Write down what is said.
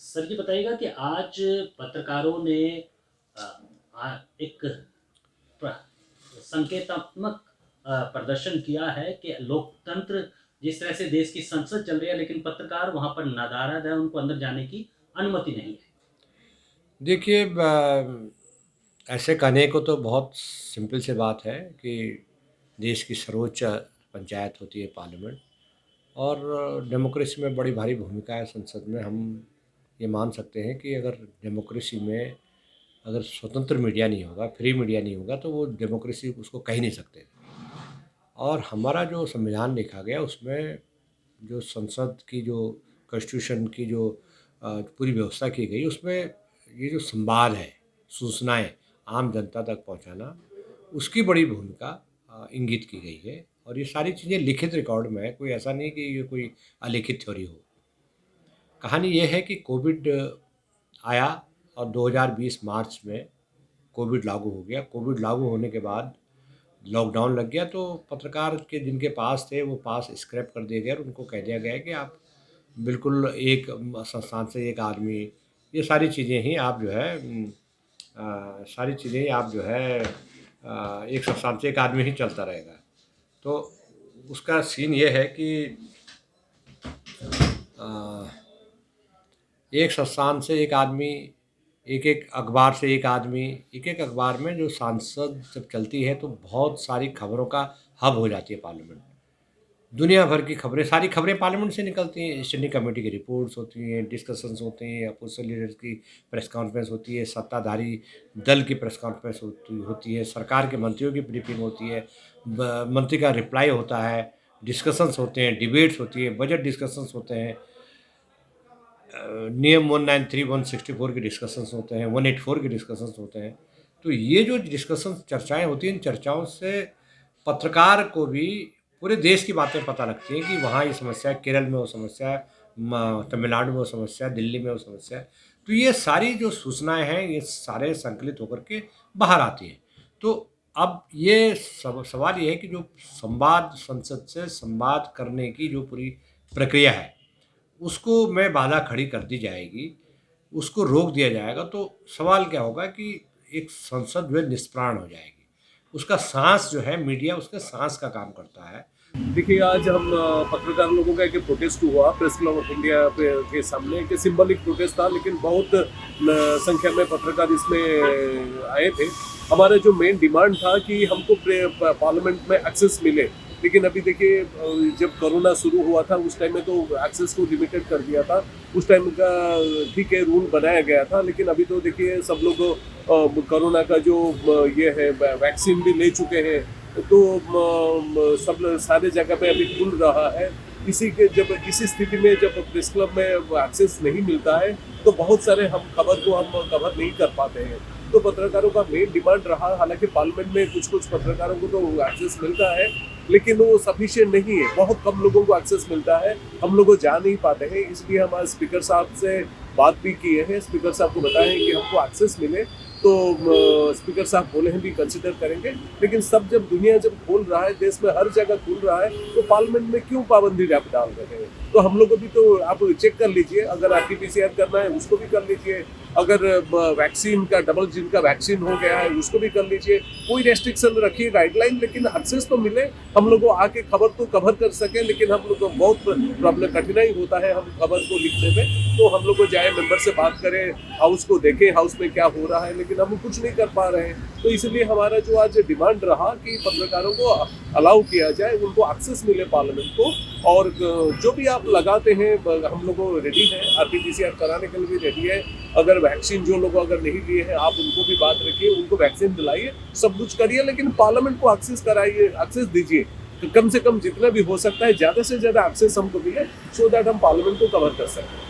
Sir जी बताइएगा कि आज पत्रकारों ने अ, एक संकेतात्मक प्रदर्शन किया है कि लोकतंत्र जिस तरह से देश की संसद चल रही है, लेकिन पत्रकार वहां पर नदारद है, उनको अंदर जाने की अनुमति नहीं है। देखिए ऐसे कहने को तो बहुत सिंपल सी बात है कि देश की सर्वोच्च पंचायत होती है पार्लियामेंट। और डेमोक्रेसी में बड़ी भारी भूमिका है संसद में। हम ये मान सकते हैं कि अगर डेमोक्रेसी में अगर स्वतंत्र मीडिया नहीं होगा, फ्री मीडिया नहीं होगा, तो वो डेमोक्रेसी उसको कह ही नहीं सकते। और हमारा जो संविधान लिखा गया उसमें जो संसद की जो कॉन्स्टिट्यूशन की जो पूरी व्यवस्था की गई उसमें ये जो संवाद है, सूचनाएं आम जनता तक पहुंचाना, उसकी बड़ी भूमिका इंगित की गई है। और ये सारी चीज़ें लिखित रिकॉर्ड में है, कोई ऐसा नहीं कि ये कोई अलिखित थ्योरी हो। कहानी ये है कि कोविड आया और 2020 मार्च में कोविड लागू हो गया। कोविड लागू होने के बाद लॉकडाउन लग गया, तो पत्रकार के जिनके पास थे वो पास स्क्रैप कर दिए गए और उनको कह दिया गया कि आप बिल्कुल एक संस्थान से एक आदमी, ये सारी चीज़ें ही आप जो है सारी चीज़ें ही आप जो है एक संस्थान से एक आदमी ही चलता रहेगा। तो उसका सीन ये है कि अ, एक संस्थान से एक आदमी, एक-एक अखबार से एक आदमी, एक-एक अखबार में जो सांसद जब चलती है तो बहुत सारी खबरों का हब हो जाती है पार्लियामेंट। दुनिया भर की खबरें, सारी खबरें पार्लियामेंट से निकलती हैं। स्टैंडिंग कमेटी की रिपोर्ट्स होती हैं, डिस्कशंस होते हैं, अपोजिशन लीडर्स की प्रेस कॉन्फ्रेंस होती है, सत्ताधारी दल की प्रेस कॉन्फ्रेंस होती होती है, सरकार के मंत्रियों की ब्रीफिंग होती है, मंत्री का रिप्लाई होता है, डिस्कशंस होते हैं, डिबेट्स होती है, बजट डिस्कशंस होते हैं, नियम 193, 164 के डिस्कशंस होते हैं, 184 के डिस्कशंस होते हैं। तो ये जो डिस्कशंस चर्चाएँ होती हैं, इन चर्चाओं से पत्रकार को भी पूरे देश की बातें पता लगती हैं कि वहाँ ये समस्या है, केरल में वो समस्या है, तमिलनाडु में वो समस्या है, दिल्ली में वो समस्या है। तो ये सारी जो सूचनाएँ हैं, ये सारे संकलित होकर के बाहर आती हैं। तो अब ये सवाल ये है कि जो संवाद, संसद से संवाद करने की जो पूरी प्रक्रिया है, उसको में बाधा खड़ी कर दी जाएगी, उसको रोक दिया जाएगा, तो सवाल क्या होगा कि एक संसद जो है निष्प्राण हो जाएगी। उसका साँस जो है, मीडिया उसके साँस का काम करता है। देखिए, आज हम पत्रकार लोगों का एक प्रोटेस्ट हुआ प्रेस क्लब ऑफ इंडिया के सामने। एक सिंबॉलिक प्रोटेस्ट था, लेकिन बहुत संख्या में पत्रकार इसमें आए थे। हमारा जो मेन डिमांड था कि हमको पार्लियामेंट में एक्सेस मिले, लेकिन अभी देखिए जब कोरोना शुरू हुआ था उस टाइम में तो एक्सेस को लिमिटेड कर दिया था। उस टाइम का ठीक है रूल बनाया गया था, लेकिन अभी तो देखिए सब लोग कोरोना का जो ये है वैक्सीन भी ले चुके हैं, तो सब सारे जगह पे अभी खुल रहा है। इसी स्थिति में जब प्रेस क्लब में एक्सेस नहीं मिलता है तो बहुत सारे हम खबर को हम कवर नहीं कर पाते हैं। तो पत्रकारों का मेन डिमांड रहा, हालांकि पार्लियामेंट में कुछ कुछ पत्रकारों को तो एक्सेस मिलता है, लेकिन वो सफिशिएंट नहीं है। बहुत कम लोगों को एक्सेस मिलता है, हम लोग जा नहीं पाते हैं। इसलिए हम आज स्पीकर साहब से बात भी किए हैं, स्पीकर साहब को बताएं कि हमको एक्सेस मिले, तो स्पीकर साहब बोले हैं भी कंसिडर करेंगे। लेकिन सब जब दुनिया जब खोल रहा है, देश में हर जगह खुल रहा है, तो पार्लियामेंट में क्यों पाबंदी आप डाल रहे हैं? तो हम लोग को भी तो आप चेक कर लीजिए, अगर RT-PCR करना है उसको भी कर लीजिए, अगर वैक्सीन का डबल जिनका वैक्सीन हो गया है उसको भी कर लीजिए। कोई रेस्ट्रिक्शन रखिए, गाइडलाइन, लेकिन एक्सेस तो मिले, हम लोग को आके खबर तो कवर कर सकें। लेकिन हम लोग को बहुत प्रॉब्लम, कठिनाई होता है हम खबर को लिखने में। तो हम लोग को जाए मेंबर से बात करें, हाउस को देखें हाउस में क्या हो रहा है, लेकिन हम कुछ नहीं कर पा रहे हैं। तो इसलिए हमारा जो आज डिमांड रहा कि पत्रकारों को अलाउ किया जाए, उनको एक्सेस मिले पार्लियामेंट को। और जो भी आप लगाते हैं हम लोग रेडी हैं, RT-PCR कराने के लिए भी रेडी है। अगर वैक्सीन जो लोग अगर नहीं लिए हैं, आप उनको भी बात रखिए, उनको वैक्सीन दिलाइए, सब कुछ करिए, लेकिन पार्लियामेंट को एक्सेस कराइए, एक्सेस दीजिए। तो कम से कम जितना भी हो सकता है ज़्यादा से ज़्यादा एक्सेस हमको मिले, सो दैट हम पार्लियामेंट को कवर कर सकें।